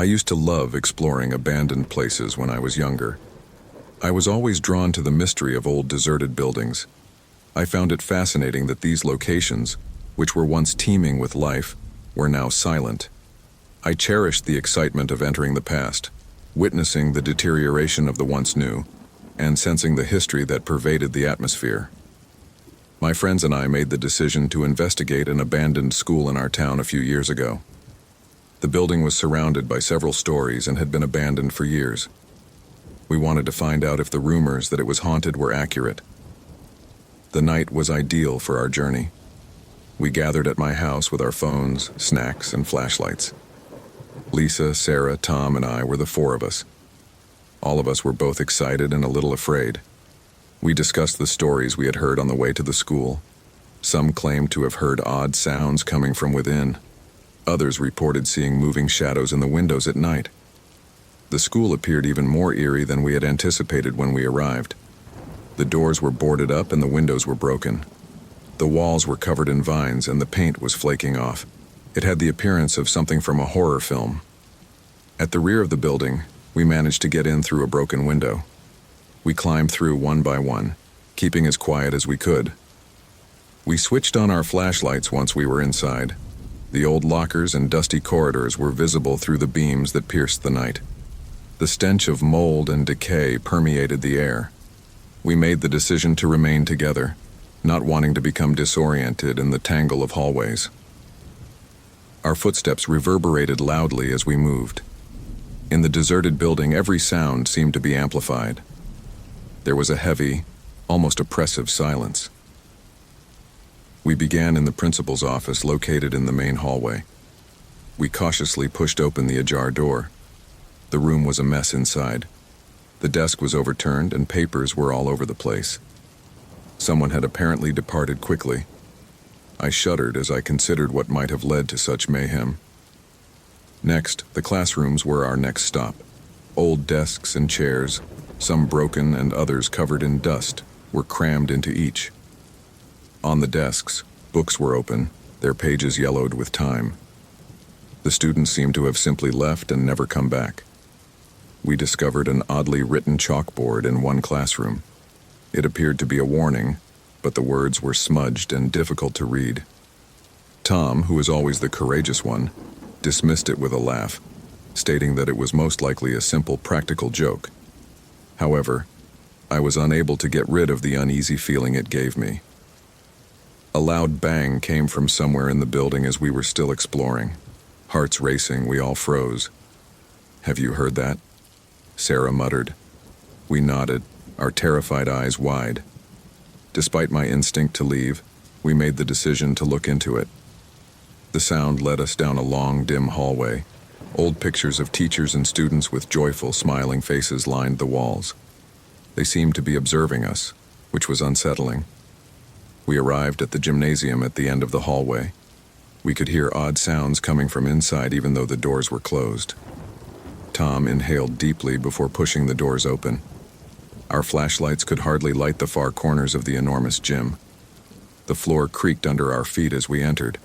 I used to love exploring abandoned places when I was younger. I was always drawn to the mystery of old deserted buildings. I found it fascinating that these locations, which were once teeming with life, were now silent. I cherished the excitement of entering the past, witnessing the deterioration of the once new, and sensing the history that pervaded the atmosphere. My friends and I made the decision to investigate an abandoned school in our town a few years ago. The building was surrounded by several stories and had been abandoned for years. We wanted to find out if the rumors that it was haunted were accurate. The night was ideal for our journey. We gathered at my house with our phones, snacks, and flashlights. Lisa, Sarah, Tom, and I were the four of us. All of us were both excited and a little afraid. We discussed the stories we had heard on the way to the school. Some claimed to have heard odd sounds coming from within. Others reported seeing moving shadows in the windows at night. The school appeared even more eerie than we had anticipated when we arrived. The doors were boarded up and the windows were broken. The walls were covered in vines and the paint was flaking off. It had the appearance of something from a horror film. At the rear of the building, we managed to get in through a broken window. We climbed through one by one, keeping as quiet as we could. We switched on our flashlights once we were inside. The old lockers and dusty corridors were visible through the beams that pierced the night. The stench of mold and decay permeated the air. We made the decision to remain together, not wanting to become disoriented in the tangle of hallways. Our footsteps reverberated loudly as we moved. In the deserted building, every sound seemed to be amplified. There was a heavy, almost oppressive silence. We began in the principal's office located in the main hallway. We cautiously pushed open the ajar door. The room was a mess inside. The desk was overturned and papers were all over the place. Someone had apparently departed quickly. I shuddered as I considered what might have led to such mayhem. Next, the classrooms were our next stop. Old desks and chairs, some broken and others covered in dust, were crammed into each. On the desks, books were open, their pages yellowed with time. The students seemed to have simply left and never come back. We discovered an oddly written chalkboard in one classroom. It appeared to be a warning, but the words were smudged and difficult to read. Tom, who was always the courageous one, dismissed it with a laugh, stating that it was most likely a simple practical joke. However, I was unable to get rid of the uneasy feeling it gave me. A loud bang came from somewhere in the building as we were still exploring. Hearts racing, we all froze. "Have you heard that?" Sarah muttered. We nodded, our terrified eyes wide. Despite my instinct to leave, we made the decision to look into it. The sound led us down a long, dim hallway. Old pictures of teachers and students with joyful, smiling faces lined the walls. They seemed to be observing us, which was unsettling. We arrived at the gymnasium at the end of the hallway. We could hear odd sounds coming from inside even though the doors were closed. Tom inhaled deeply before pushing the doors open. Our flashlights could hardly light the far corners of the enormous gym. The floor creaked under our feet as we entered.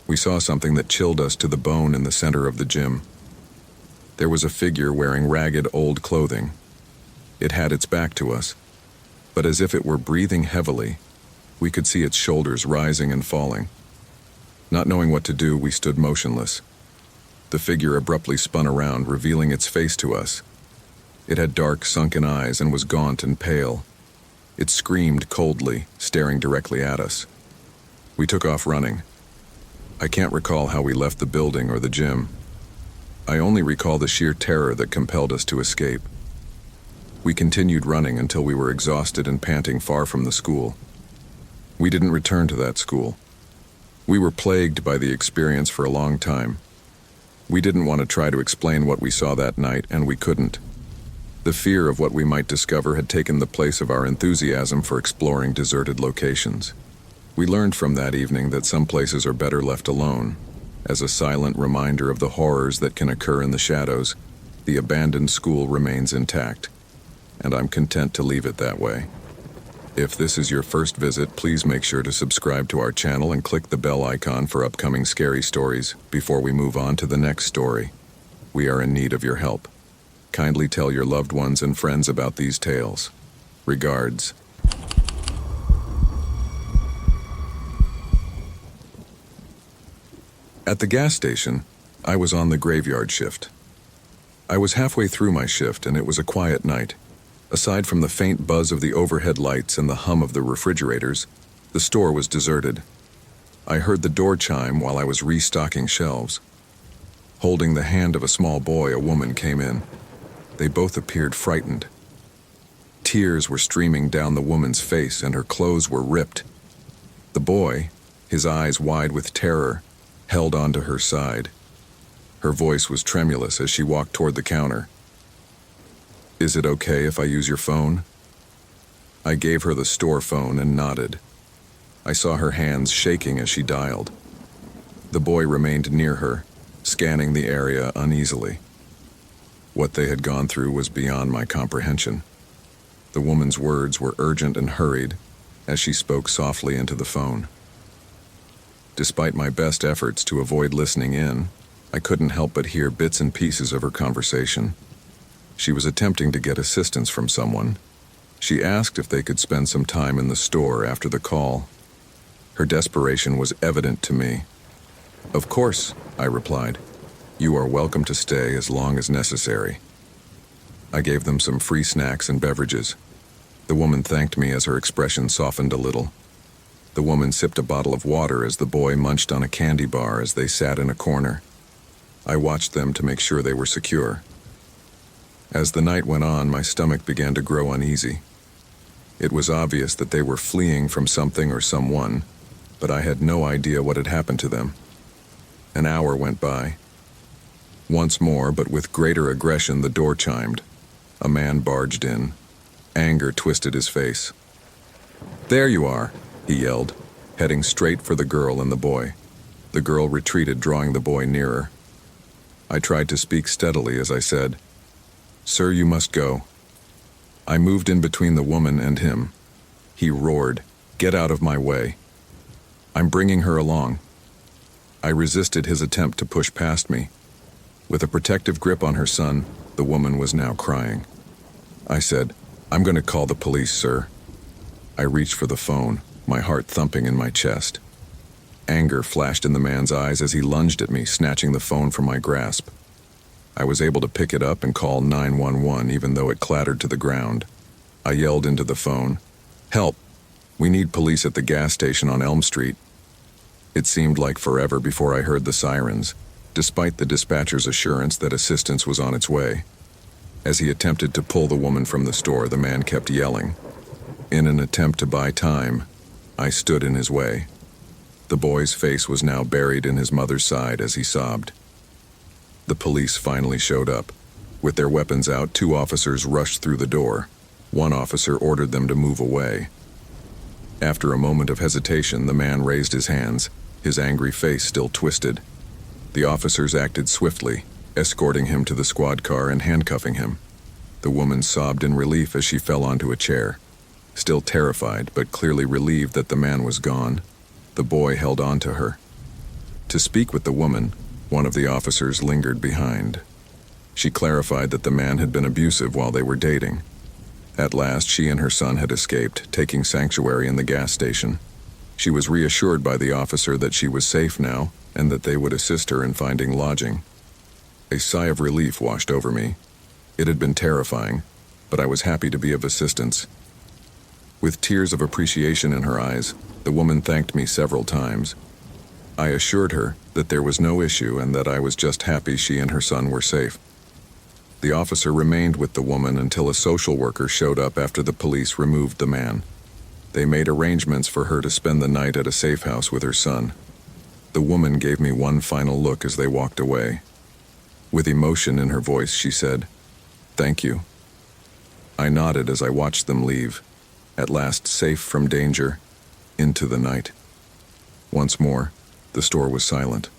We saw something that chilled us to the bone in the center of the gym. There was a figure wearing ragged old clothing. It had its back to us, but as if it were breathing heavily, we could see its shoulders rising and falling. Not knowing what to do, we stood motionless. The figure abruptly spun around, revealing its face to us. It had dark, sunken eyes and was gaunt and pale. It screamed coldly, staring directly at us. We took off running. I can't recall how we left the building or the gym. I only recall the sheer terror that compelled us to escape. We continued running until we were exhausted and panting far from the school. We didn't return to that school. We were plagued by the experience for a long time. We didn't want to try to explain what we saw that night, and we couldn't. The fear of what we might discover had taken the place of our enthusiasm for exploring deserted locations. We learned from that evening that some places are better left alone. As a silent reminder of the horrors that can occur in the shadows, the abandoned school remains intact, and I'm content to leave it that way. If this is your first visit, please make sure to subscribe to our channel and click the bell icon for upcoming scary stories before we move on to the next story. We are in need of your help. Kindly tell your loved ones and friends about these tales. Regards." At the gas station, I was on the graveyard shift. I was halfway through my shift and it was a quiet night. Aside from the faint buzz of the overhead lights and the hum of the refrigerators, the store was deserted. I heard the door chime while I was restocking shelves. Holding the hand of a small boy, a woman came in. They both appeared frightened. Tears were streaming down the woman's face and her clothes were ripped. The boy, his eyes wide with terror, held onto her side. Her voice was tremulous as she walked toward the counter. "Is it okay if I use your phone?" I gave her the store phone and nodded. I saw her hands shaking as she dialed. The boy remained near her, scanning the area uneasily. What they had gone through was beyond my comprehension. The woman's words were urgent and hurried as she spoke softly into the phone. Despite my best efforts to avoid listening in, I couldn't help but hear bits and pieces of her conversation. She was attempting to get assistance from someone. She asked if they could spend some time in the store after the call. Her desperation was evident to me. "Of course," I replied. "You are welcome to stay as long as necessary." I gave them some free snacks and beverages. The woman thanked me as her expression softened a little. The woman sipped a bottle of water as the boy munched on a candy bar as they sat in a corner. I watched them to make sure they were secure. As the night went on, my stomach began to grow uneasy. It was obvious that they were fleeing from something or someone, but I had no idea what had happened to them. An hour went by. Once more, but with greater aggression, the door chimed. A man barged in. Anger twisted his face. "There you are," he yelled, heading straight for the girl and the boy. The girl retreated, drawing the boy nearer. I tried to speak steadily as I said, "Sir, you must go." I moved in between the woman and him. He roared, "Get out of my way. I'm bringing her along." I resisted his attempt to push past me. With a protective grip on her son, the woman was now crying. I said, "I'm going to call the police, sir." I reached for the phone, my heart thumping in my chest. Anger flashed in the man's eyes as he lunged at me, snatching the phone from my grasp. I was able to pick it up and call 911 even though it clattered to the ground. I yelled into the phone, "Help! We need police at the gas station on Elm Street." It seemed like forever before I heard the sirens, despite the dispatcher's assurance that assistance was on its way. As he attempted to pull the woman from the store, the man kept yelling. In an attempt to buy time, I stood in his way. The boy's face was now buried in his mother's side as he sobbed. The police finally showed up. With their weapons out, 2 officers rushed through the door. 1 officer ordered them to move away. After a moment of hesitation, the man raised his hands, his angry face still twisted. The officers acted swiftly, escorting him to the squad car and handcuffing him. The woman sobbed in relief as she fell onto a chair. Still terrified, but clearly relieved that the man was gone, the boy held on to her. To speak with the woman, one of the officers lingered behind. She clarified that the man had been abusive while they were dating. At last, she and her son had escaped, taking sanctuary in the gas station. She was reassured by the officer that she was safe now and that they would assist her in finding lodging. A sigh of relief washed over me. It had been terrifying, but I was happy to be of assistance. With tears of appreciation in her eyes, the woman thanked me several times. I assured her that there was no issue and that I was just happy she and her son were safe. The officer remained with the woman until a social worker showed up after the police removed the man. They made arrangements for her to spend the night at a safe house with her son. The woman gave me one final look as they walked away. With emotion in her voice, she said, "Thank you." I nodded as I watched them leave, at last safe from danger, into the night. Once more, the store was silent.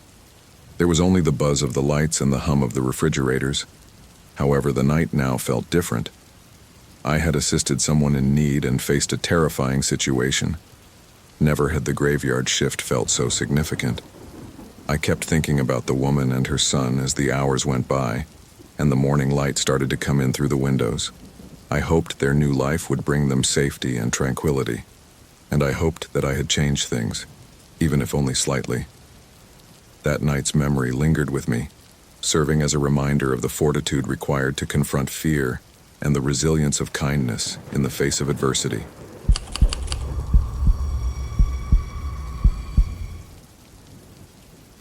There was only the buzz of the lights and the hum of the refrigerators. However, the night now felt different. I had assisted someone in need and faced a terrifying situation. Never had the graveyard shift felt so significant. I kept thinking about the woman and her son as the hours went by, and the morning light started to come in through the windows. I hoped their new life would bring them safety and tranquility, and I hoped that I had changed things, even if only slightly. That night's memory lingered with me, serving as a reminder of the fortitude required to confront fear and the resilience of kindness in the face of adversity.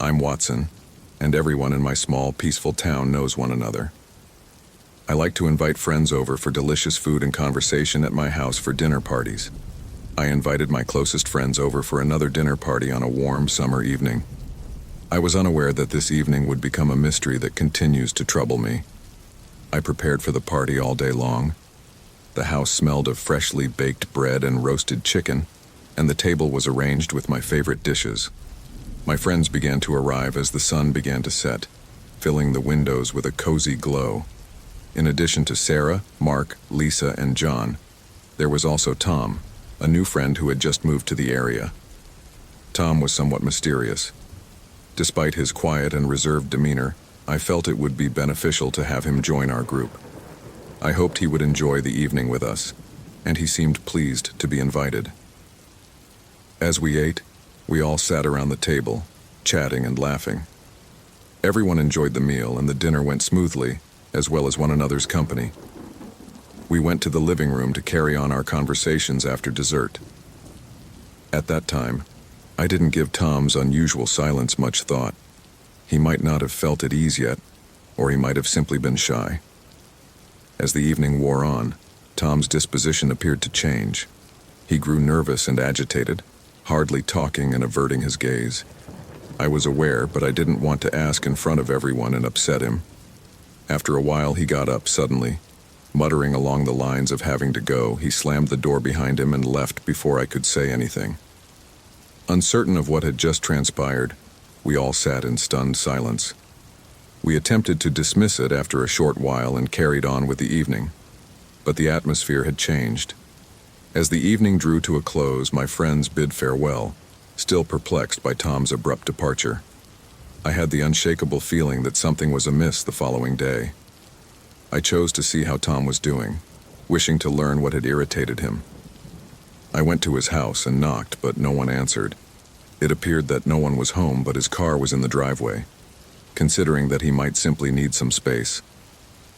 I'm Watson, and everyone in my small, peaceful town knows one another. I like to invite friends over for delicious food and conversation at my house for dinner parties. I invited my closest friends over for another dinner party on a warm summer evening. I was unaware that this evening would become a mystery that continues to trouble me. I prepared for the party all day long. The house smelled of freshly baked bread and roasted chicken, and the table was arranged with my favorite dishes. My friends began to arrive as the sun began to set, filling the windows with a cozy glow. In addition to Sarah, Mark, Lisa, and John, there was also Tom, a new friend who had just moved to the area. Tom was somewhat mysterious. Despite his quiet and reserved demeanor, I felt it would be beneficial to have him join our group. I hoped he would enjoy the evening with us, and he seemed pleased to be invited. As we ate, we all sat around the table, chatting and laughing. Everyone enjoyed the meal, and the dinner went smoothly, as well as one another's company. We went to the living room to carry on our conversations after dessert. At that time, I didn't give Tom's unusual silence much thought. He might not have felt at ease yet, or he might have simply been shy. As the evening wore on, Tom's disposition appeared to change. He grew nervous and agitated, hardly talking and averting his gaze. I was aware, but I didn't want to ask in front of everyone and upset him. After a while, he got up suddenly. Muttering along the lines of having to go, he slammed the door behind him and left before I could say anything. Uncertain of what had just transpired, we all sat in stunned silence. We attempted to dismiss it after a short while and carried on with the evening, but the atmosphere had changed. As the evening drew to a close, my friends bid farewell, still perplexed by Tom's abrupt departure. I had the unshakable feeling that something was amiss the following day. I chose to see how Tom was doing, wishing to learn what had irritated him. I went to his house and knocked, but no one answered. It appeared that no one was home, but his car was in the driveway. Considering that he might simply need some space,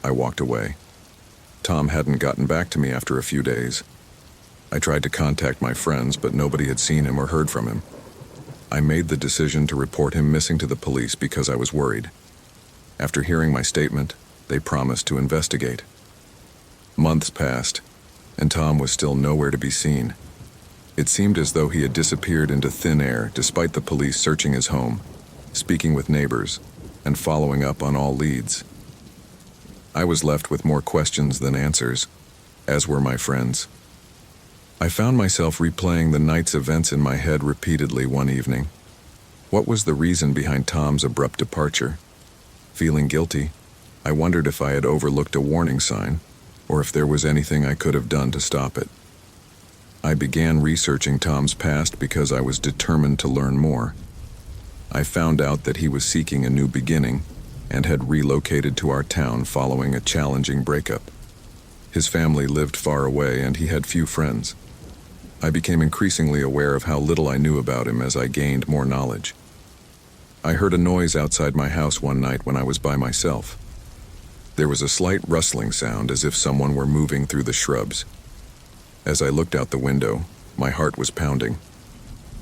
I walked away. Tom hadn't gotten back to me after a few days. I tried to contact my friends, but nobody had seen him or heard from him. I made the decision to report him missing to the police because I was worried. After hearing my statement, they promised to investigate. Months passed, and Tom was still nowhere to be seen. It seemed as though he had disappeared into thin air despite the police searching his home, speaking with neighbors, and following up on all leads. I was left with more questions than answers, as were my friends. I found myself replaying the night's events in my head repeatedly one evening. What was the reason behind Tom's abrupt departure? Feeling guilty, I wondered if I had overlooked a warning sign, or if there was anything I could have done to stop it. I began researching Tom's past because I was determined to learn more. I found out that he was seeking a new beginning and had relocated to our town following a challenging breakup. His family lived far away and he had few friends. I became increasingly aware of how little I knew about him as I gained more knowledge. I heard a noise outside my house one night when I was by myself. There was a slight rustling sound as if someone were moving through the shrubs. As I looked out the window, my heart was pounding.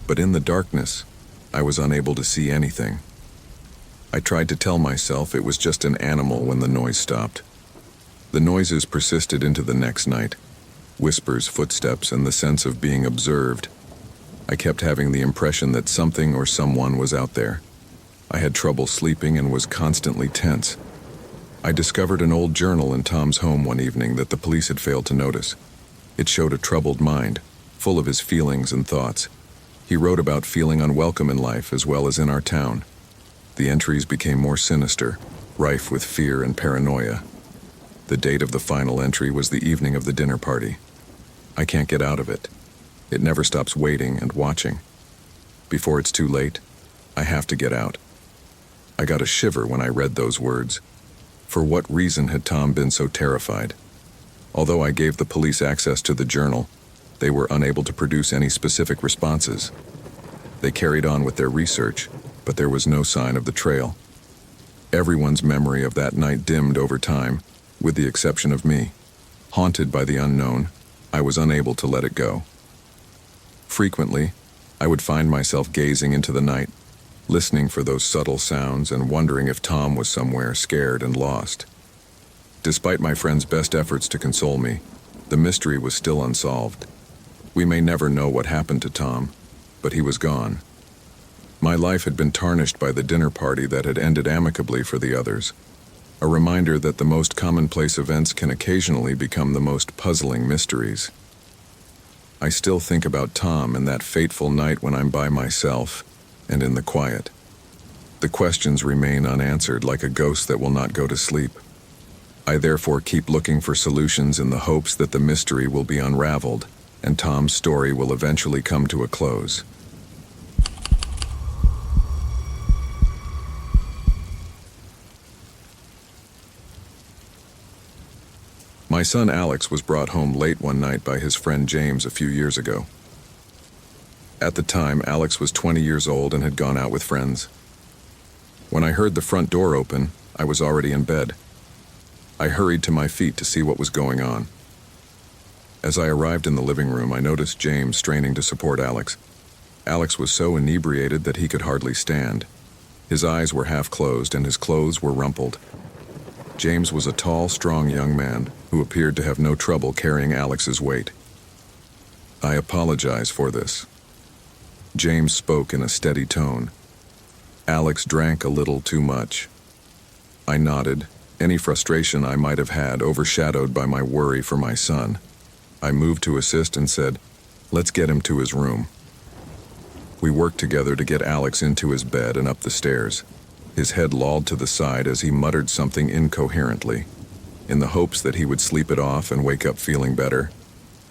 But in the darkness, I was unable to see anything. I tried to tell myself it was just an animal when the noise stopped. The noises persisted into the next night. Whispers, footsteps, and the sense of being observed. I kept having the impression that something or someone was out there. I had trouble sleeping and was constantly tense. I discovered an old journal in Tom's home one evening that the police had failed to notice. It showed a troubled mind, full of his feelings and thoughts. He wrote about feeling unwelcome in life as well as in our town. The entries became more sinister, rife with fear and paranoia. The date of the final entry was the evening of the dinner party. I can't get out of it. It never stops waiting and watching. Before it's too late, I have to get out. I got a shiver when I read those words. For what reason had Tom been so terrified? Although I gave the police access to the journal, they were unable to produce any specific responses. They carried on with their research, but there was no sign of the trail. Everyone's memory of that night dimmed over time, with the exception of me. Haunted by the unknown, I was unable to let it go. Frequently, I would find myself gazing into the night, listening for those subtle sounds and wondering if Tom was somewhere scared and lost. Despite my friend's best efforts to console me, the mystery was still unsolved. We may never know what happened to Tom, but he was gone. My life had been tarnished by the dinner party that had ended amicably for the others, a reminder that the most commonplace events can occasionally become the most puzzling mysteries. I still think about Tom and that fateful night when I'm by myself and in the quiet. The questions remain unanswered like a ghost that will not go to sleep. I therefore keep looking for solutions in the hopes that the mystery will be unraveled and Tom's story will eventually come to a close. My son Alex was brought home late one night by his friend James a few years ago. At the time, Alex was 20 years old and had gone out with friends. When I heard the front door open, I was already in bed. I hurried to my feet to see what was going on. As I arrived in the living room, I noticed James straining to support Alex. Alex was so inebriated that he could hardly stand. His eyes were half closed and his clothes were rumpled. James was a tall, strong young man who appeared to have no trouble carrying Alex's weight. I apologize for this. James spoke in a steady tone. Alex drank a little too much. I nodded, any frustration I might have had overshadowed by my worry for my son. I moved to assist and said, "Let's get him to his room." We worked together to get Alex into his bed and up the stairs. His head lolled to the side as he muttered something incoherently. In the hopes that he would sleep it off and wake up feeling better,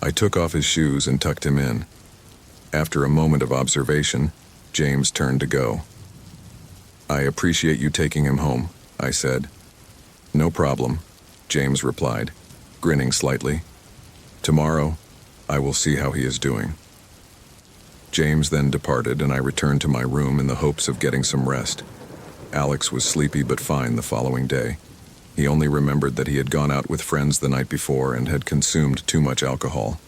I took off his shoes and tucked him in. After a moment of observation, James turned to go. "I appreciate you taking him home," I said. "No problem," James replied, grinning slightly. "Tomorrow, I will see how he is doing." James then departed and I returned to my room in the hopes of getting some rest. Alex was sleepy but fine the following day. He only remembered that he had gone out with friends the night before and had consumed too much alcohol.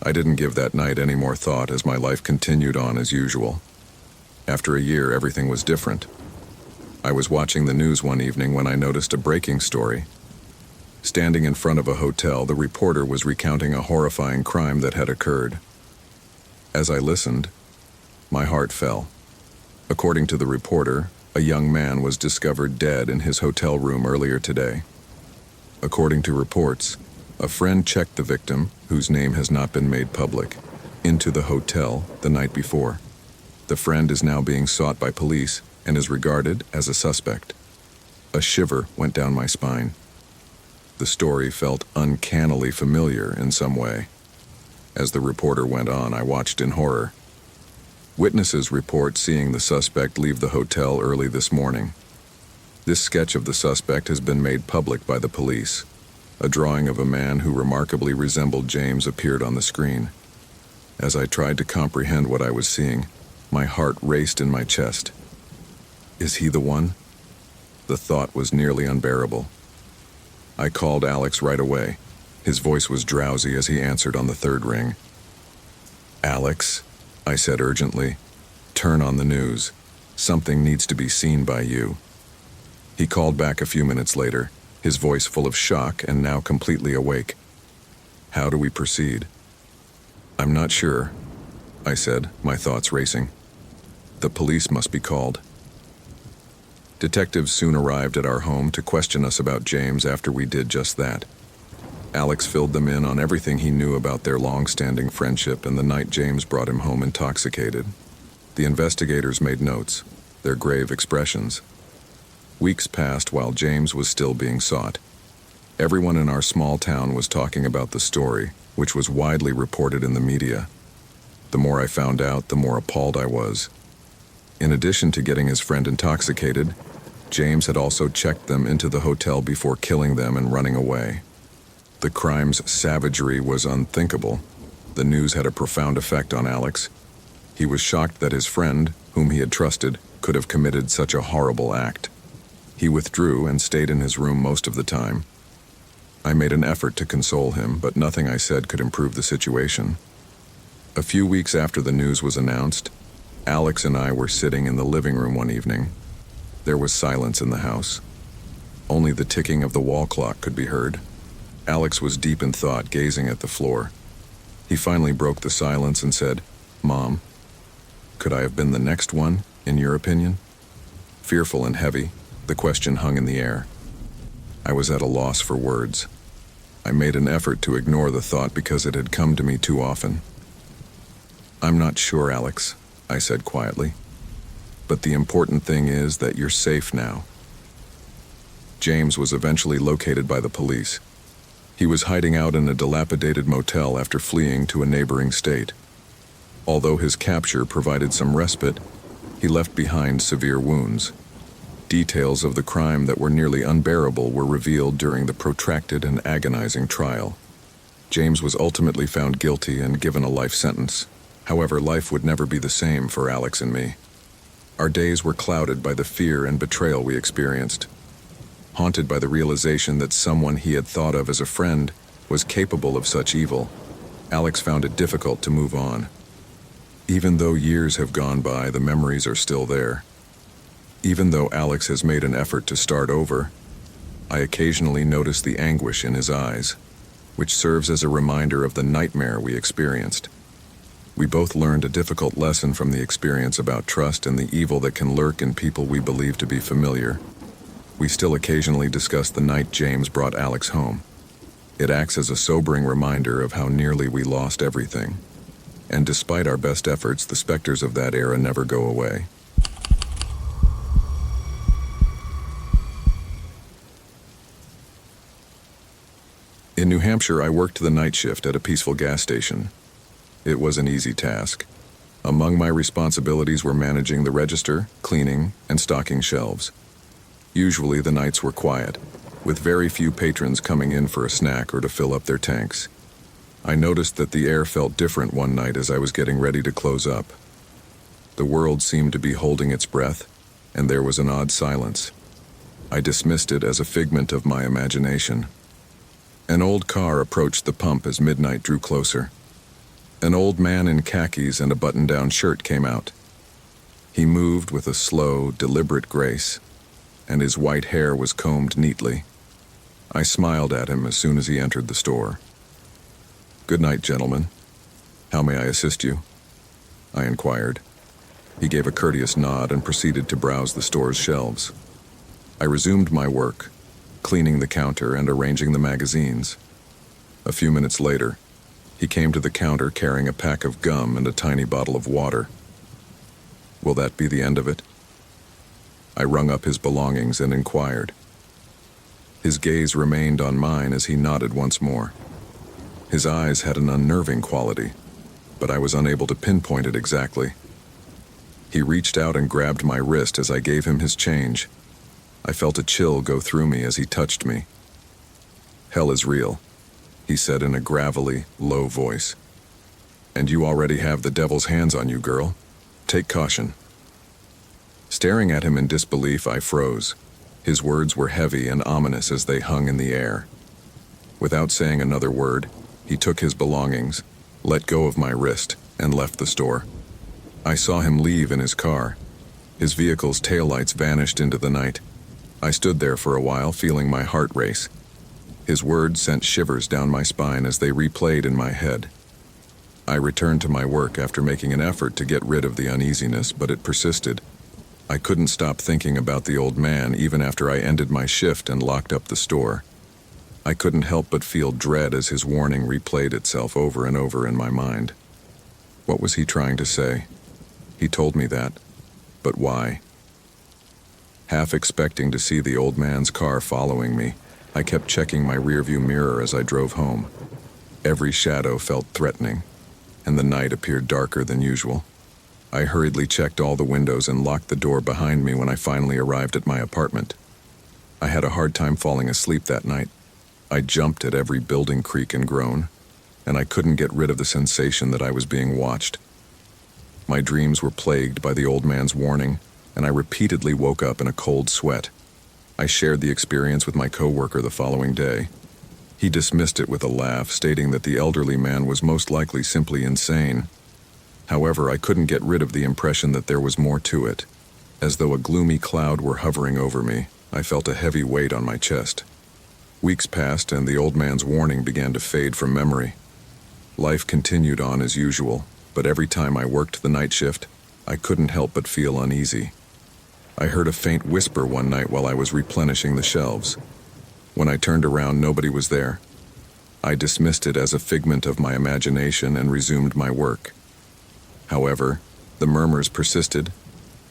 I didn't give that night any more thought as my life continued on as usual. After a year, everything was different. I was watching the news one evening when I noticed a breaking story. Standing in front of a hotel, the reporter was recounting a horrifying crime that had occurred. As I listened, my heart fell. According to the reporter, a young man was discovered dead in his hotel room earlier today. According to reports, a friend checked the victim, whose name has not been made public, into the hotel the night before. The friend is now being sought by police and is regarded as a suspect. A shiver went down my spine. The story felt uncannily familiar in some way. As the reporter went on, I watched in horror. Witnesses report seeing the suspect leave the hotel early this morning. This sketch of the suspect has been made public by the police. A drawing of a man who remarkably resembled James appeared on the screen. As I tried to comprehend what I was seeing, my heart raced in my chest. Is he the one? The thought was nearly unbearable. I called Alex right away. His voice was drowsy as he answered on the third ring. "Alex," I said urgently, "turn on the news. Something needs to be seen by you." He called back a few minutes later, his voice full of shock and now completely awake. "How do we proceed?" "I'm not sure," I said, my thoughts racing. "The police must be called." Detectives soon arrived at our home to question us about James after we did just that. Alex filled them in on everything he knew about their long-standing friendship and the night James brought him home intoxicated. The investigators made notes, their grave expressions. Weeks passed while James was still being sought. Everyone in our small town was talking about the story, which was widely reported in the media. The more I found out, the more appalled I was. In addition to getting his friend intoxicated, James had also checked them into the hotel before killing them and running away. The crime's savagery was unthinkable. The news had a profound effect on Alex. He was shocked that his friend, whom he had trusted, could have committed such a horrible act. He withdrew and stayed in his room most of the time. I made an effort to console him, but nothing I said could improve the situation. A few weeks after the news was announced, Alex and I were sitting in the living room one evening. There was silence in the house. Only the ticking of the wall clock could be heard. Alex was deep in thought, gazing at the floor. He finally broke the silence and said, "Mom, could I have been the next one, in your opinion?" Fearful and heavy, the question hung in the air. I was at a loss for words. I made an effort to ignore the thought because it had come to me too often. "I'm not sure, Alex," I said quietly. "But the important thing is that you're safe now." James was eventually located by the police. He was hiding out in a dilapidated motel after fleeing to a neighboring state. Although his capture provided some respite, he left behind severe wounds. Details of the crime that were nearly unbearable were revealed during the protracted and agonizing trial. James was ultimately found guilty and given a life sentence. However, life would never be the same for Alex and me. Our days were clouded by the fear and betrayal we experienced. Haunted by the realization that someone he had thought of as a friend was capable of such evil, Alex found it difficult to move on. Even though years have gone by, the memories are still there. Even though Alex has made an effort to start over, I occasionally notice the anguish in his eyes, which serves as a reminder of the nightmare we experienced. We both learned a difficult lesson from the experience about trust and the evil that can lurk in people we believe to be familiar. We still occasionally discuss the night James brought Alex home. It acts as a sobering reminder of how nearly we lost everything. And despite our best efforts, the specters of that era never go away. In New Hampshire, I worked the night shift at a peaceful gas station. It was an easy task. Among my responsibilities were managing the register, cleaning, and stocking shelves. Usually the nights were quiet, with very few patrons coming in for a snack or to fill up their tanks. I noticed that the air felt different one night as I was getting ready to close up. The world seemed to be holding its breath, and there was an odd silence. I dismissed it as a figment of my imagination. An old car approached the pump as midnight drew closer. An old man in khakis and a button-down shirt came out. He moved with a slow, deliberate grace, and his white hair was combed neatly. I smiled at him as soon as he entered the store. "Good night, gentlemen. How may I assist you?" I inquired. He gave a courteous nod and proceeded to browse the store's shelves. I resumed my work, cleaning the counter and arranging the magazines. A few minutes later, he came to the counter carrying a pack of gum and a tiny bottle of water. "Will that be the end of it?" I rung up his belongings and inquired. His gaze remained on mine as he nodded once more. His eyes had an unnerving quality, but I was unable to pinpoint it exactly. He reached out and grabbed my wrist as I gave him his change. I felt a chill go through me as he touched me. "Hell is real," he said in a gravelly, low voice. "And you already have the devil's hands on you, girl. Take caution." Staring at him in disbelief, I froze. His words were heavy and ominous as they hung in the air. Without saying another word, he took his belongings, let go of my wrist, and left the store. I saw him leave in his car. His vehicle's taillights vanished into the night. I stood there for a while, feeling my heart race. His words sent shivers down my spine as they replayed in my head. I returned to my work after making an effort to get rid of the uneasiness, but it persisted. I couldn't stop thinking about the old man even after I ended my shift and locked up the store. I couldn't help but feel dread as his warning replayed itself over and over in my mind. What was he trying to say? He told me that, but why? Half expecting to see the old man's car following me, I kept checking my rearview mirror as I drove home. Every shadow felt threatening, and the night appeared darker than usual. I hurriedly checked all the windows and locked the door behind me when I finally arrived at my apartment. I had a hard time falling asleep that night. I jumped at every building creak and groan, and I couldn't get rid of the sensation that I was being watched. My dreams were plagued by the old man's warning, and I repeatedly woke up in a cold sweat. I shared the experience with my coworker the following day. He dismissed it with a laugh, stating that the elderly man was most likely simply insane. However, I couldn't get rid of the impression that there was more to it. As though a gloomy cloud were hovering over me, I felt a heavy weight on my chest. Weeks passed, and the old man's warning began to fade from memory. Life continued on as usual, but every time I worked the night shift, I couldn't help but feel uneasy. I heard a faint whisper one night while I was replenishing the shelves. When I turned around, nobody was there. I dismissed it as a figment of my imagination and resumed my work. However, the murmurs persisted,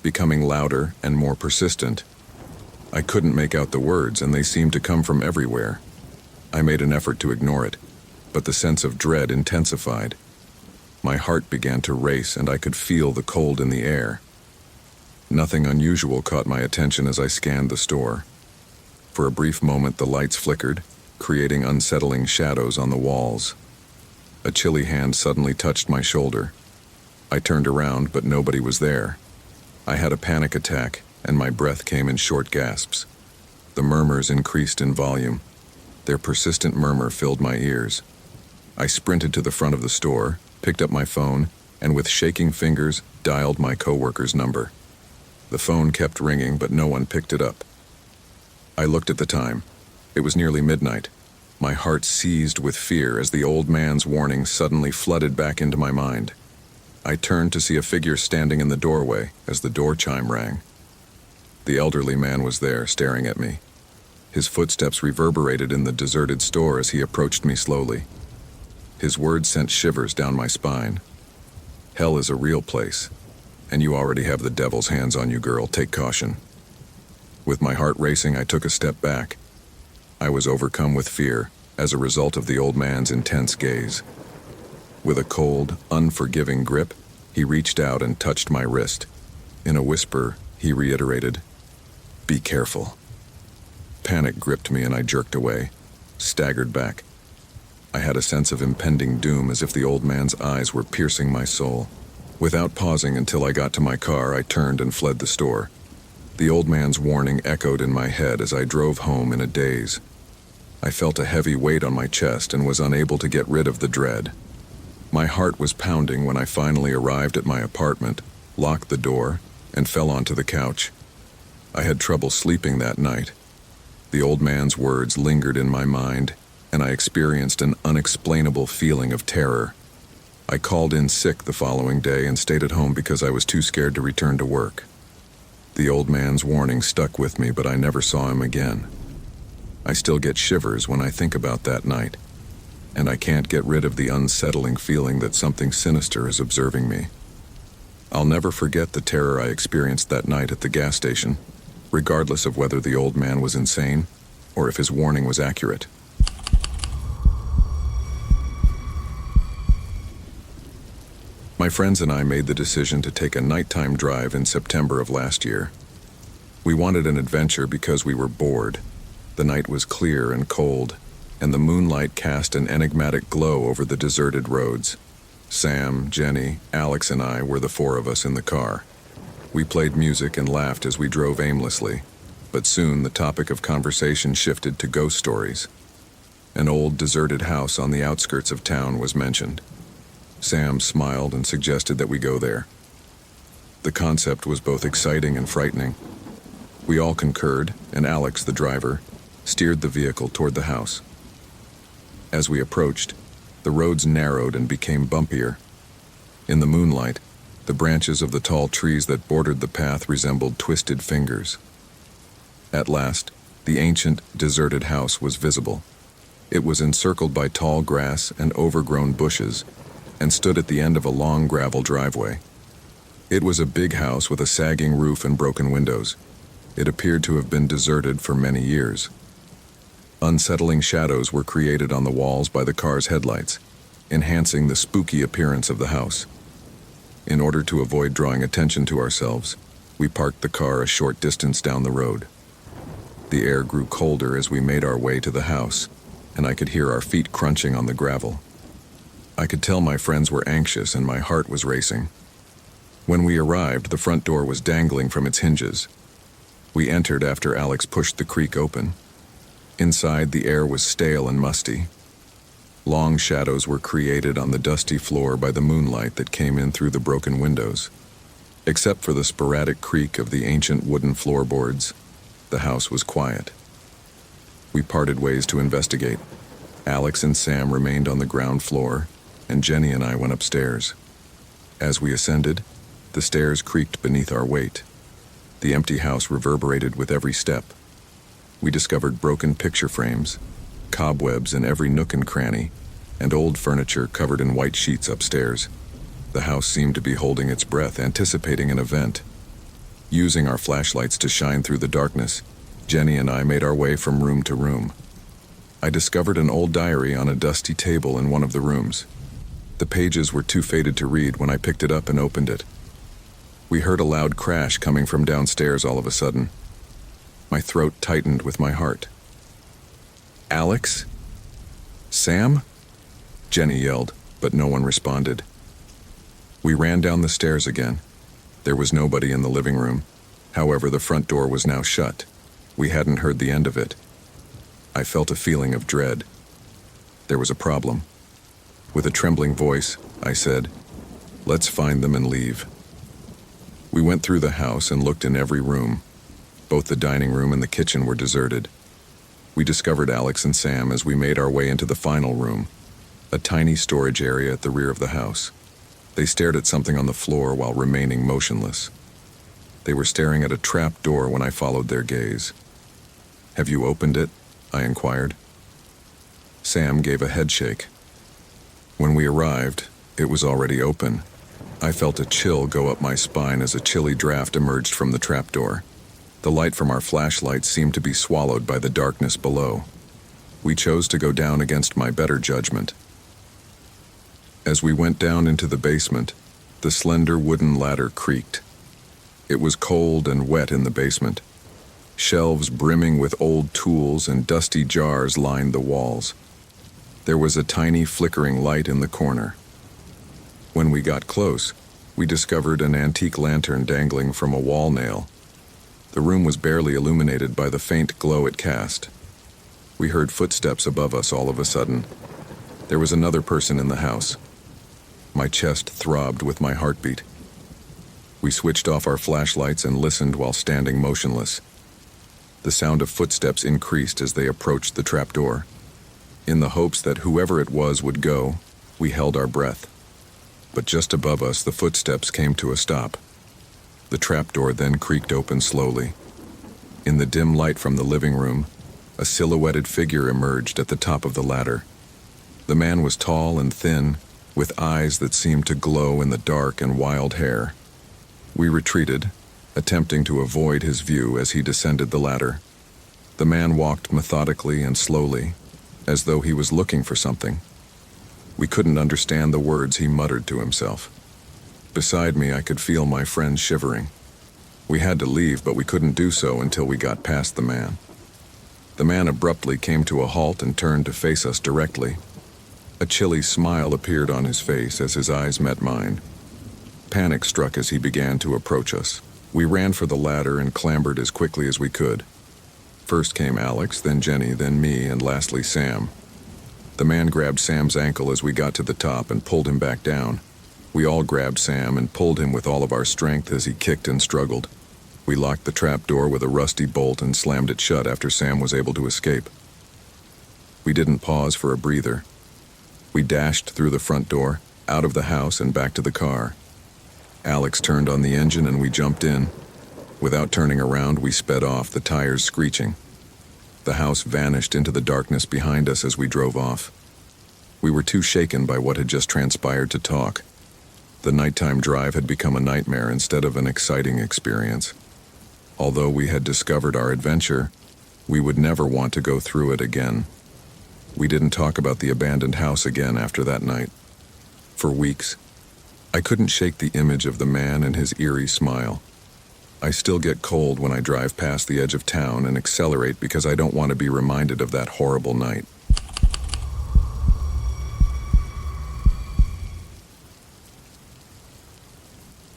becoming louder and more persistent. I couldn't make out the words, and they seemed to come from everywhere. I made an effort to ignore it, but the sense of dread intensified. My heart began to race, and I could feel the cold in the air. Nothing unusual caught my attention as I scanned the store. For a brief moment, the lights flickered, creating unsettling shadows on the walls. A chilly hand suddenly touched my shoulder. I turned around, but nobody was there. I had a panic attack, and my breath came in short gasps. The murmurs increased in volume. Their persistent murmur filled my ears. I sprinted to the front of the store, picked up my phone, and with shaking fingers, dialed my coworker's number. The phone kept ringing, but no one picked it up. I looked at the time. It was nearly midnight. My heart seized with fear as the old man's warning suddenly flooded back into my mind. I turned to see a figure standing in the doorway as the door chime rang. The elderly man was there, staring at me. His footsteps reverberated in the deserted store as he approached me slowly. His words sent shivers down my spine. "Hell is a real place, and you already have the devil's hands on you, girl. Take caution." With my heart racing, I took a step back. I was overcome with fear as a result of the old man's intense gaze. With a cold, unforgiving grip, he reached out and touched my wrist. In a whisper, he reiterated, "Be careful." Panic gripped me and I jerked away, staggered back. I had a sense of impending doom, as if the old man's eyes were piercing my soul. Without pausing until I got to my car, I turned and fled the store. The old man's warning echoed in my head as I drove home in a daze. I felt a heavy weight on my chest and was unable to get rid of the dread. My heart was pounding when I finally arrived at my apartment, locked the door, and fell onto the couch. I had trouble sleeping that night. The old man's words lingered in my mind, and I experienced an unexplainable feeling of terror. I called in sick the following day and stayed at home because I was too scared to return to work. The old man's warning stuck with me, but I never saw him again. I still get shivers when I think about that night, and I can't get rid of the unsettling feeling that something sinister is observing me. I'll never forget the terror I experienced that night at the gas station, regardless of whether the old man was insane or if his warning was accurate. My friends and I made the decision to take a nighttime drive in September of last year. We wanted an adventure because we were bored. The night was clear and cold, and the moonlight cast an enigmatic glow over the deserted roads. Sam, Jenny, Alex, and I were the four of us in the car. We played music and laughed as we drove aimlessly, but soon the topic of conversation shifted to ghost stories. An old deserted house on the outskirts of town was mentioned. Sam smiled and suggested that we go there. The concept was both exciting and frightening. We all concurred, and Alex, the driver, steered the vehicle toward the house. As we approached, the roads narrowed and became bumpier. In the moonlight, the branches of the tall trees that bordered the path resembled twisted fingers. At last, the ancient, deserted house was visible. It was encircled by tall grass and overgrown bushes, and stood at the end of a long gravel driveway. It was a big house with a sagging roof and broken windows. It appeared to have been deserted for many years. Unsettling shadows were created on the walls by the car's headlights, enhancing the spooky appearance of the house. In order to avoid drawing attention to ourselves, we parked the car a short distance down the road. The air grew colder as we made our way to the house, and I could hear our feet crunching on the gravel. I could tell my friends were anxious and my heart was racing. When we arrived, the front door was dangling from its hinges. We entered after Alex pushed the creak open. Inside, the air was stale and musty. Long shadows were created on the dusty floor by the moonlight that came in through the broken windows. Except for the sporadic creak of the ancient wooden floorboards, the house was quiet. We parted ways to investigate. Alex and Sam remained on the ground floor, and Jenny and I went upstairs. As we ascended, the stairs creaked beneath our weight. The empty house reverberated with every step. We discovered broken picture frames, cobwebs in every nook and cranny, and old furniture covered in white sheets upstairs. The house seemed to be holding its breath, anticipating an event. Using our flashlights to shine through the darkness, Jenny and I made our way from room to room. I discovered an old diary on a dusty table in one of the rooms. The pages were too faded to read when I picked it up and opened it. We heard a loud crash coming from downstairs all of a sudden. My throat tightened with my heart. "Alex? Sam?" Jenny yelled, but no one responded. We ran down the stairs again. There was nobody in the living room. However, the front door was now shut. We hadn't heard the end of it. I felt a feeling of dread. There was a problem. With a trembling voice, I said, "Let's find them and leave." We went through the house and looked in every room. Both the dining room and the kitchen were deserted. We discovered Alex and Sam as we made our way into the final room, a tiny storage area at the rear of the house. They stared at something on the floor while remaining motionless. They were staring at a trap door when I followed their gaze. "Have you opened it?" I inquired. Sam gave a headshake. When we arrived, it was already open. I felt a chill go up my spine as a chilly draft emerged from the trapdoor. The light from our flashlights seemed to be swallowed by the darkness below. We chose to go down against my better judgment. As we went down into the basement, the slender wooden ladder creaked. It was cold and wet in the basement. Shelves brimming with old tools and dusty jars lined the walls. There was a tiny flickering light in the corner. When we got close, we discovered an antique lantern dangling from a wall nail. The room was barely illuminated by the faint glow it cast. We heard footsteps above us all of a sudden. There was another person in the house. My chest throbbed with my heartbeat. We switched off our flashlights and listened while standing motionless. The sound of footsteps increased as they approached the trapdoor. In the hopes that whoever it was would go, we held our breath. But just above us, the footsteps came to a stop. The trapdoor then creaked open slowly. In the dim light from the living room, a silhouetted figure emerged at the top of the ladder. The man was tall and thin, with eyes that seemed to glow in the dark and wild hair. We retreated, attempting to avoid his view as he descended the ladder. The man walked methodically and slowly, as though he was looking for something. We couldn't understand the words he muttered to himself. Beside me, I could feel my friend shivering. We had to leave, but we couldn't do so until we got past the man. The man abruptly came to a halt and turned to face us directly. A chilly smile appeared on his face as his eyes met mine. Panic struck as he began to approach us. We ran for the ladder and clambered as quickly as we could. First came Alex, then Jenny, then me, and lastly Sam. The man grabbed Sam's ankle as we got to the top and pulled him back down. We all grabbed Sam and pulled him with all of our strength as he kicked and struggled. We locked the trap door with a rusty bolt and slammed it shut after Sam was able to escape. We didn't pause for a breather. We dashed through the front door, out of the house and back to the car. Alex turned on the engine and we jumped in. Without turning around, we sped off, the tires screeching. The house vanished into the darkness behind us as we drove off. We were too shaken by what had just transpired to talk. The nighttime drive had become a nightmare instead of an exciting experience. Although we had discovered our adventure, we would never want to go through it again. We didn't talk about the abandoned house again after that night. For weeks, I couldn't shake the image of the man and his eerie smile. I still get cold when I drive past the edge of town and accelerate because I don't want to be reminded of that horrible night.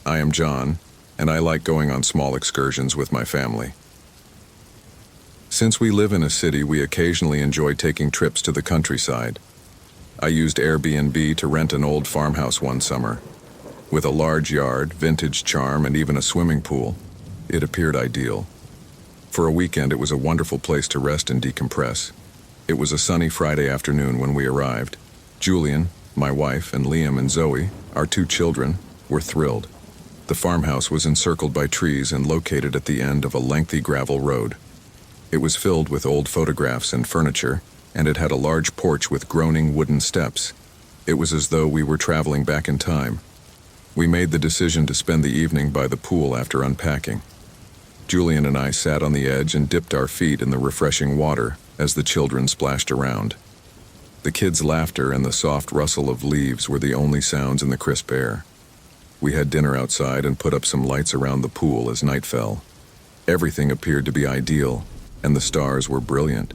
I am John, and I like going on small excursions with my family. Since we live in a city, we occasionally enjoy taking trips to the countryside. I used Airbnb to rent an old farmhouse one summer. With a large yard, vintage charm, and even a swimming pool, it appeared ideal. For a weekend, it was a wonderful place to rest and decompress. It was a sunny Friday afternoon when we arrived. Julian, my wife, and Liam and Zoe, our 2 children, were thrilled. The farmhouse was encircled by trees and located at the end of a lengthy gravel road. It was filled with old photographs and furniture, and it had a large porch with groaning wooden steps. It was as though we were traveling back in time. We made the decision to spend the evening by the pool after unpacking. Julian and I sat on the edge and dipped our feet in the refreshing water as the children splashed around. The kids' laughter and the soft rustle of leaves were the only sounds in the crisp air. We had dinner outside and put up some lights around the pool as night fell. Everything appeared to be ideal, and the stars were brilliant.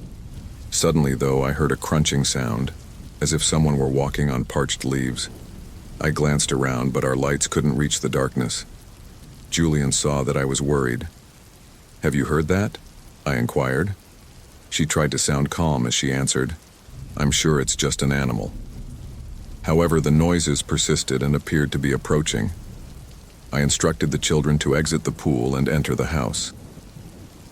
Suddenly, though, I heard a crunching sound, as if someone were walking on parched leaves. I glanced around, but our lights couldn't reach the darkness. Julian saw that I was worried. "Have you heard that?" I inquired. She tried to sound calm as she answered, "I'm sure it's just an animal." However, the noises persisted and appeared to be approaching. I instructed the children to exit the pool and enter the house.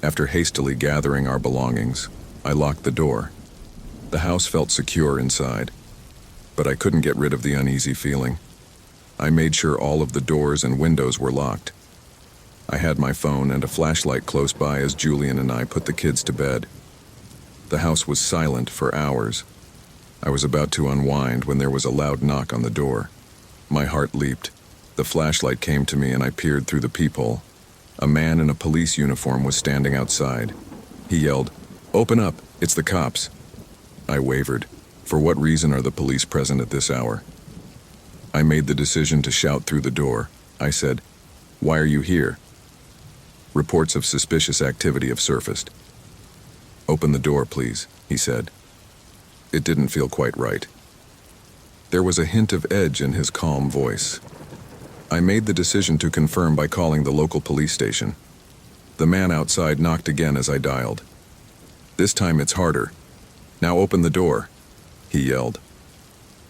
After hastily gathering our belongings, I locked the door. The house felt secure inside, but I couldn't get rid of the uneasy feeling. I made sure all of the doors and windows were locked. I had my phone and a flashlight close by as Julian and I put the kids to bed. The house was silent for hours. I was about to unwind when there was a loud knock on the door. My heart leaped. The flashlight came to me and I peered through the peephole. A man in a police uniform was standing outside. He yelled, "Open up, it's the cops." I wavered. For what reason are the police present at this hour? I made the decision to shout through the door. I said, "Why are you here?" Reports of suspicious activity have surfaced. "Open the door, please," he said. It didn't feel quite right. There was a hint of edge in his calm voice. I made the decision to confirm by calling the local police station. The man outside knocked again as I dialed. "This time it's harder. Now open the door," he yelled.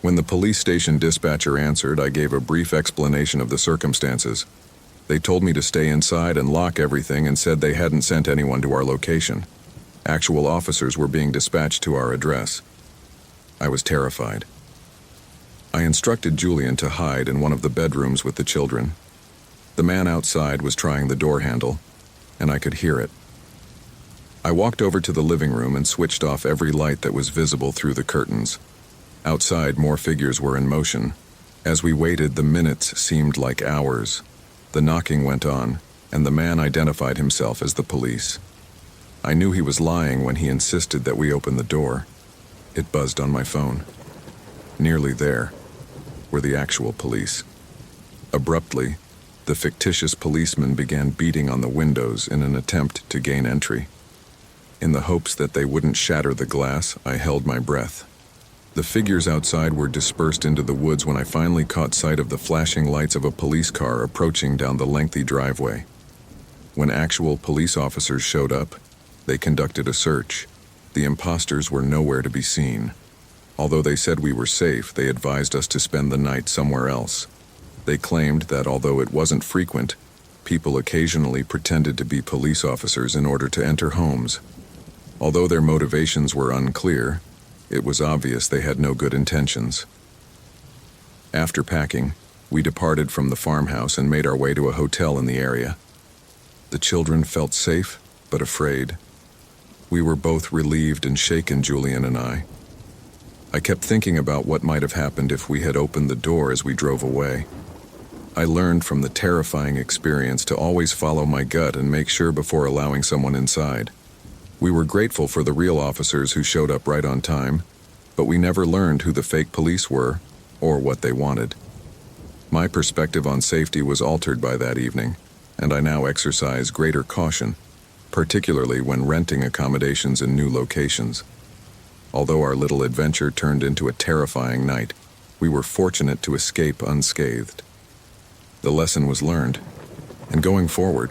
When the police station dispatcher answered, I gave a brief explanation of the circumstances. They told me to stay inside and lock everything and said they hadn't sent anyone to our location. Actual officers were being dispatched to our address. I was terrified. I instructed Julian to hide in one of the bedrooms with the children. The man outside was trying the door handle, and I could hear it. I walked over to the living room and switched off every light that was visible through the curtains. Outside, more figures were in motion. As we waited, the minutes seemed like hours. The knocking went on, and the man identified himself as the police. I knew he was lying when he insisted that we open the door. It buzzed on my phone. Nearly there were the actual police. Abruptly, the fictitious policemen began beating on the windows in an attempt to gain entry. In the hopes that they wouldn't shatter the glass, I held my breath. The figures outside were dispersed into the woods when I finally caught sight of the flashing lights of a police car approaching down the lengthy driveway. When actual police officers showed up, they conducted a search. The imposters were nowhere to be seen. Although they said we were safe, they advised us to spend the night somewhere else. They claimed that although it wasn't frequent, people occasionally pretended to be police officers in order to enter homes. Although their motivations were unclear, it was obvious they had no good intentions. After packing, we departed from the farmhouse and made our way to a hotel in the area. The children felt safe, but afraid. We were both relieved and shaken, Julian and I. I kept thinking about what might have happened if we had opened the door as we drove away. I learned from the terrifying experience to always follow my gut and make sure before allowing someone inside. We were grateful for the real officers who showed up right on time, but we never learned who the fake police were or what they wanted. My perspective on safety was altered by that evening, and I now exercise greater caution, particularly when renting accommodations in new locations. Although our little adventure turned into a terrifying night, we were fortunate to escape unscathed. The lesson was learned, and going forward,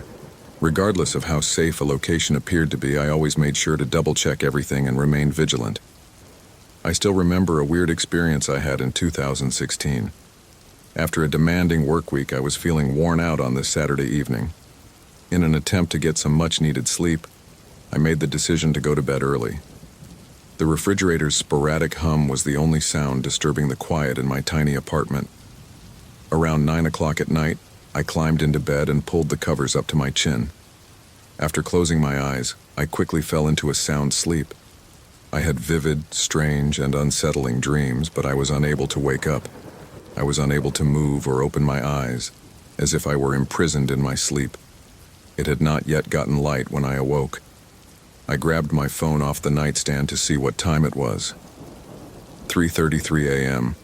regardless of how safe a location appeared to be, I always made sure to double-check everything and remain vigilant. I still remember a weird experience I had in 2016. After a demanding work week, I was feeling worn out on this Saturday evening. In an attempt to get some much-needed sleep, I made the decision to go to bed early. The refrigerator's sporadic hum was the only sound disturbing the quiet in my tiny apartment. Around 9 o'clock at night, I climbed into bed and pulled the covers up to my chin. After closing my eyes, I quickly fell into a sound sleep. I had vivid, strange, and unsettling dreams, but I was unable to wake up. I was unable to move or open my eyes, as if I were imprisoned in my sleep. It had not yet gotten light when I awoke. I grabbed my phone off the nightstand to see what time it was. 3:33 a.m.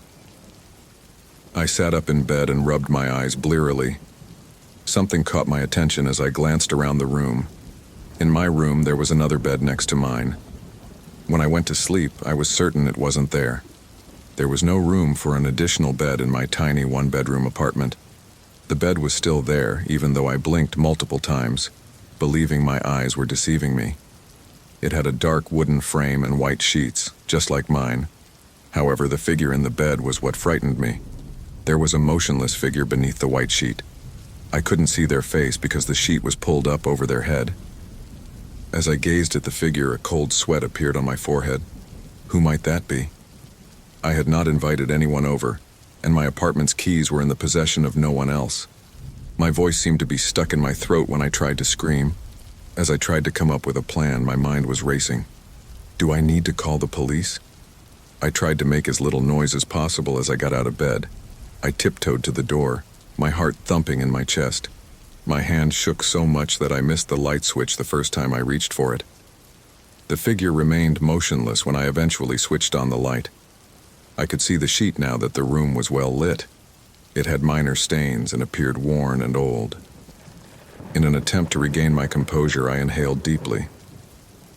I sat up in bed and rubbed my eyes blearily. Something caught my attention as I glanced around the room. In my room, there was another bed next to mine. When I went to sleep, I was certain it wasn't there. There was no room for an additional bed in my tiny one-bedroom apartment. The bed was still there, even though I blinked multiple times, believing my eyes were deceiving me. It had a dark wooden frame and white sheets, just like mine. However, the figure in the bed was what frightened me. There was a motionless figure beneath the white sheet. I couldn't see their face because the sheet was pulled up over their head. As I gazed at the figure, a cold sweat appeared on my forehead. Who might that be? I had not invited anyone over, and my apartment's keys were in the possession of no one else. My voice seemed to be stuck in my throat when I tried to scream. As I tried to come up with a plan, my mind was racing. Do I need to call the police? I tried to make as little noise as possible as I got out of bed. I tiptoed to the door, my heart thumping in my chest. My hand shook so much that I missed the light switch the first time I reached for it. The figure remained motionless when I eventually switched on the light. I could see the sheet now that the room was well lit. It had minor stains and appeared worn and old. In an attempt to regain my composure, I inhaled deeply.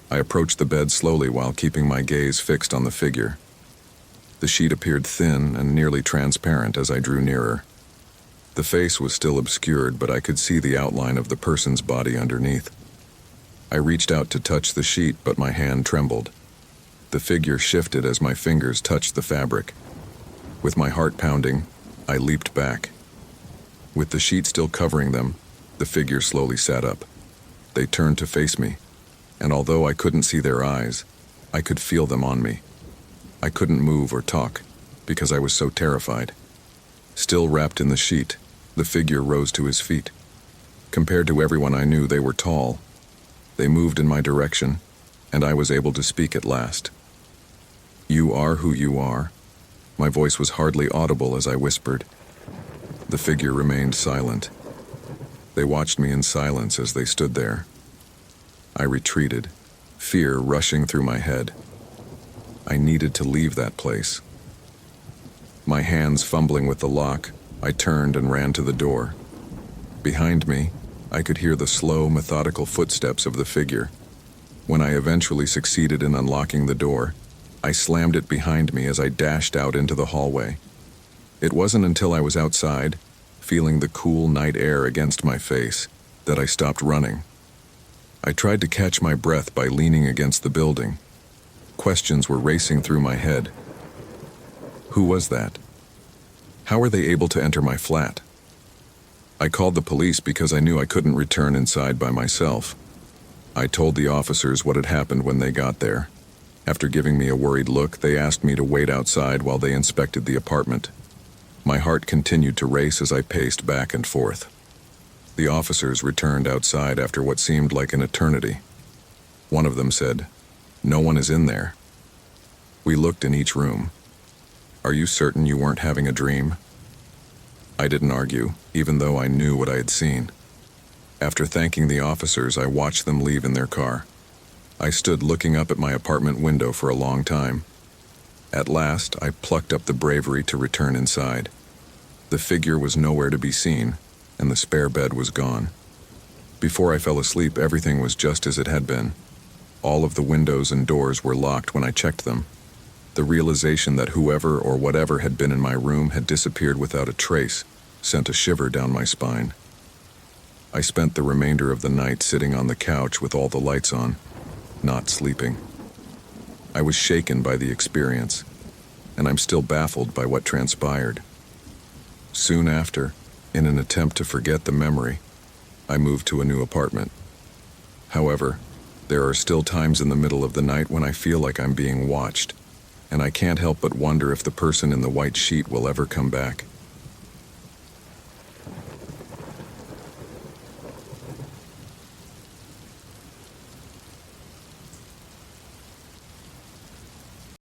I approached the bed slowly while keeping my gaze fixed on the figure. The sheet appeared thin and nearly transparent as I drew nearer. The face was still obscured, but I could see the outline of the person's body underneath. I reached out to touch the sheet, but my hand trembled. The figure shifted as my fingers touched the fabric. With my heart pounding, I leaped back. With the sheet still covering them, the figure slowly sat up. They turned to face me, and although I couldn't see their eyes, I could feel them on me. I couldn't move or talk, because I was so terrified. Still wrapped in the sheet, the figure rose to his feet. Compared to everyone I knew, they were tall. They moved in my direction, and I was able to speak at last. You are who you are. My voice was hardly audible as I whispered. The figure remained silent. They watched me in silence as they stood there. I retreated, fear rushing through my head. I needed to leave that place. My hands fumbling with the lock, I turned and ran to the door. Behind me, I could hear the slow, methodical footsteps of the figure. When I eventually succeeded in unlocking the door, I slammed it behind me as I dashed out into the hallway. It wasn't until I was outside, feeling the cool night air against my face, that I stopped running. I tried to catch my breath by leaning against the building. Questions were racing through my head. Who was that? How were they able to enter my flat? I called the police because I knew I couldn't return inside by myself. I told the officers what had happened when they got there. After giving me a worried look, they asked me to wait outside while they inspected the apartment. My heart continued to race as I paced back and forth. The officers returned outside after what seemed like an eternity. One of them said, "No one is in there." We looked in each room. "Are you certain you weren't having a dream?" I didn't argue, even though I knew what I had seen. After thanking the officers, I watched them leave in their car. I stood looking up at my apartment window for a long time. At last, I plucked up the bravery to return inside. The figure was nowhere to be seen, and the spare bed was gone. Before I fell asleep, everything was just as it had been. All of the windows and doors were locked when I checked them. The realization that whoever or whatever had been in my room had disappeared without a trace sent a shiver down my spine. I spent the remainder of the night sitting on the couch with all the lights on, not sleeping. I was shaken by the experience, and I'm still baffled by what transpired. Soon after, in an attempt to forget the memory, I moved to a new apartment. However, there are still times in the middle of the night when I feel like I'm being watched, and I can't help but wonder if the person in the white sheet will ever come back.